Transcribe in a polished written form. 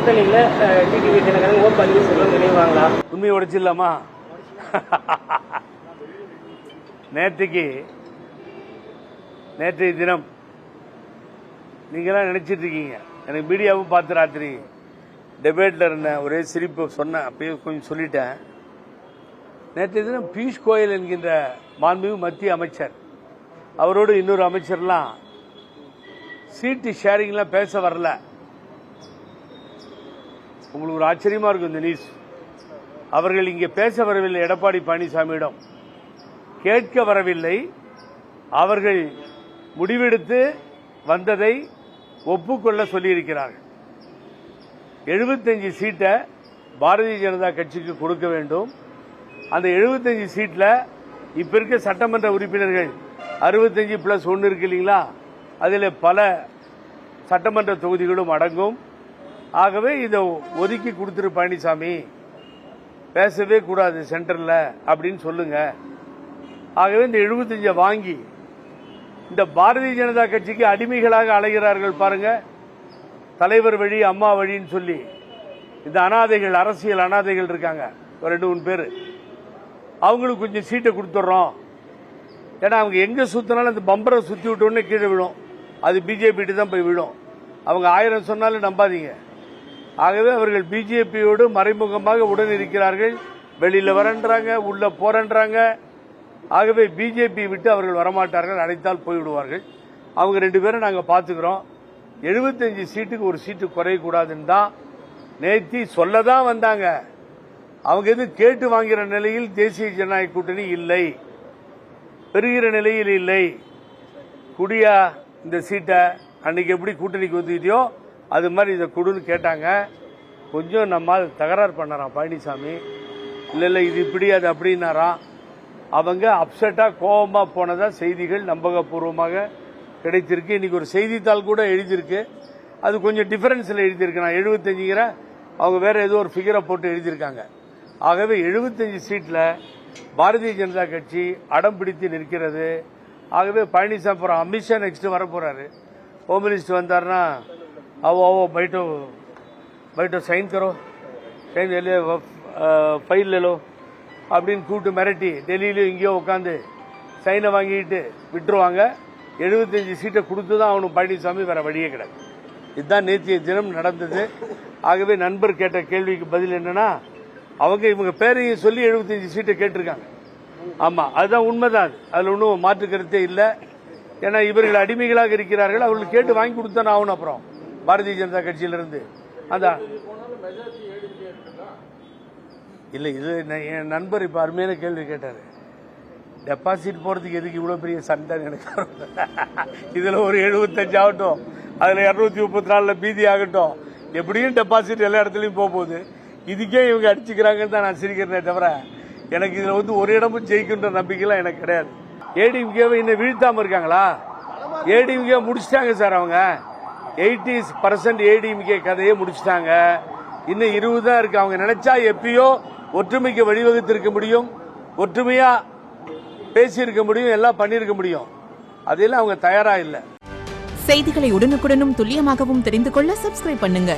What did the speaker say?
கூட்டணியில் டிடிவி தினகரன் ஓ பன்னீர்செல்வம் நினைவாங்களா? உண்மையை உடைச்சிடலாமா? நேற்றைய தினம் நீங்களாம் நினைச்சிட்டு இருக்கீங்க, எனக்கு மீடியாவும் பார்த்து ராத்திரி டிபேட்ல இருந்தேன், ஒரே சிரிப்பு சொன்னேன், அப்பயே கொஞ்சம் சொல்லிட்டேன். நேற்றைய தினம் பியூஷ் கோயல் என்கின்ற மாண்புமிகு மத்திய அமைச்சர் அவரோடு இன்னொரு அமைச்சர்லாம் சீட்டு ஷேரிங்லாம் பேச வரல. உங்களுக்கு ஒரு ஆச்சரியமா இருக்கும் இந்த நியூஸ். அவர்கள் இங்கே பேச வரவில்லை, எடப்பாடி பழனிசாமியிடம் கேட்க வரவில்லை. அவர்கள் முடிவெடுத்து வந்ததை ஒப்புக்கொள்ள சொல்லியிருக்கிறார்கள். 75 சீட்டை பாரதிய ஜனதா கட்சிக்கு கொடுக்க வேண்டும். அந்த 75 சீட்ல இப்ப இருக்க சட்டமன்ற உறுப்பினர்கள் 65+1 இருக்கு இல்லீங்களா, அதில் பல சட்டமன்ற தொகுதிகளும் அடங்கும். ஆகவே இதை ஒதுக்கி கொடுத்துரு பழனிசாமி, பேசவே கூடாது சென்டர்ல அப்படின்னு சொல்லுங்க. ஆகவே இந்த 75 வாங்கி இந்த பாரதிய ஜனதா கட்சிக்கு அடிமைகளாக அலைகிறார்கள் பாருங்க, தலைவர் வழி அம்மா வழின்னு சொல்லி. இந்த அனாதைகள், அரசியல் அனாதைகள் இருக்காங்க, ஒரு 2-3 பேர், அவங்களுக்கு கொஞ்சம் சீட்டை கொடுத்துட்றோம். ஏன்னா அவங்க எங்க சுத்தினாலும் அந்த பம்பரை சுத்தி விட்டோன்னே கீழே விழும், அது பிஜேபி தான் போய் விழும். அவங்க 1000 சொன்னாலும் நம்பாதீங்க. ஆகவே அவர்கள் பிஜேபியோடு மறைமுகமாக உடன் இருக்கிறார்கள். வெளியில வரன்றாங்க, உள்ள போறன்றாங்க. ஆகவே பிஜேபி விட்டு அவர்கள் வரமாட்டார்கள், அழைத்தால் போய்விடுவார்கள். அவங்க 2 பேரும் நாங்க பாத்துக்கிறோம். 75 சீட்டுக்கு ஒரு சீட்டு குறையக்கூடாதுன்னு தான் நேத்தி சொல்லதான் வந்தாங்க. அவங்க எது கேட்டு வாங்குகிற நிலையில் தேசிய ஜனநாயக கூட்டணி இல்லை, பெறுகிற நிலையில் இல்லை. குடியா இந்த சீட்டை அன்னைக்கு எப்படி கூட்டணிக்கு ஒத்துக்கிட்டியோ அது மாதிரி இதை கொடுன்னு கேட்டாங்க. கொஞ்சம் நம்மால் தகராறு பண்ணாராம் பழனிசாமி. இல்ல இது இப்படி அது அப்படின்னாராம். அவங்க அப்செட்டா கோபமா போனதா செய்திகள் நம்பகபூர்வமாக கிடைத்திருக்கு. இன்னைக்கு ஒரு செய்தித்தாள் கூட எழுதியிருக்கு, அது கொஞ்சம் டிஃபரன்ஸ்ல எழுதியிருக்கு. நான் 75 அவங்க வேற ஏதோ ஒரு ஃபிகரை போட்டு எழுதியிருக்காங்க. ஆகவே 75 சீட்ல பாரதிய ஜனதா கட்சி அடம் பிடித்து நிற்கிறது. ஆகவே பழனிசாமி அப்புறம் அமித்ஷா நெக்ஸ்ட் வர போறாரு. होम मिनिस्टर वंदारना आओ बैठो साइन करो, साइन ले फाइल ले लो அப்படின்னு கூப்பிட்டு மிரட்டி டெல்லியிலும் இங்கேயோ உட்காந்து சைனை வாங்கிட்டு விட்டுருவாங்க. 75 சீட்டை கொடுத்து தான் அவனுக்கு பழனிசாமி, வேற வழியே கிடையாது. இதுதான் நேற்றைய தினம் நடந்தது. ஆகவே நண்பர் கேட்ட கேள்விக்கு பதில் என்னன்னா, அவங்க இவங்க பேரையும் சொல்லி 75 சீட்டை கேட்டிருக்காங்க. ஆமா, அதுதான் உண்மைதான். அதுல ஒன்றும் மாற்று கருத்தே இல்லை. ஏன்னா இவர்கள் அடிமைகளாக இருக்கிறார்கள், அவர்கள் கேட்டு வாங்கி கொடுத்தானே ஆகணும். அப்புறம் பாரதிய ஜனதா கட்சியிலிருந்து அந்த இல்ல, இது என் நண்பர் இப்ப அருமையான கேள்வி கேட்டாரு. டெபாசிட் போறதுக்கு எதுக்கு இவ்வளவு பெரிய சண்டை எனக்கு? இதுல ஒரு 75 ஆகட்டும், அதுல 234 மீதி ஆகட்டும், எப்படியும் டெபாசிட் எல்லா இடத்துலயும் போகுது. இதுக்கே இவங்க அடிச்சுக்கிறாங்கன்னு தான் நான் சிரிக்கிறேனே தவிர எனக்கு இதுல ஒரு இடமும் ஜெயிக்கின்ற நம்பிக்கைலாம் எனக்கு கிடையாது. ஏடிஎம்கேவை இன்னும் வீழ்த்தாம இருக்காங்களா? ஏடிஎம்கே முடிச்சிட்டாங்க சார். அவங்க 80% ஏடிஎம்கே கதையை முடிச்சிட்டாங்க. இன்னும் 20 தான் இருக்கு. அவங்க நினைச்சா எப்பயோ ஒற்றுமைக்கு வழிவகுத்திருக்க முடியும், ஒற்றுமையா பேசியிருக்க முடியும், எல்லாம் பண்ணிருக்க முடியும். அதெல்லாம் அவங்க தயாரா இல்ல. செய்திகளை உடனுக்குடனும் துல்லியமாகவும் தெரிந்து கொள்ள சப்ஸ்கிரைப் பண்ணுங்க.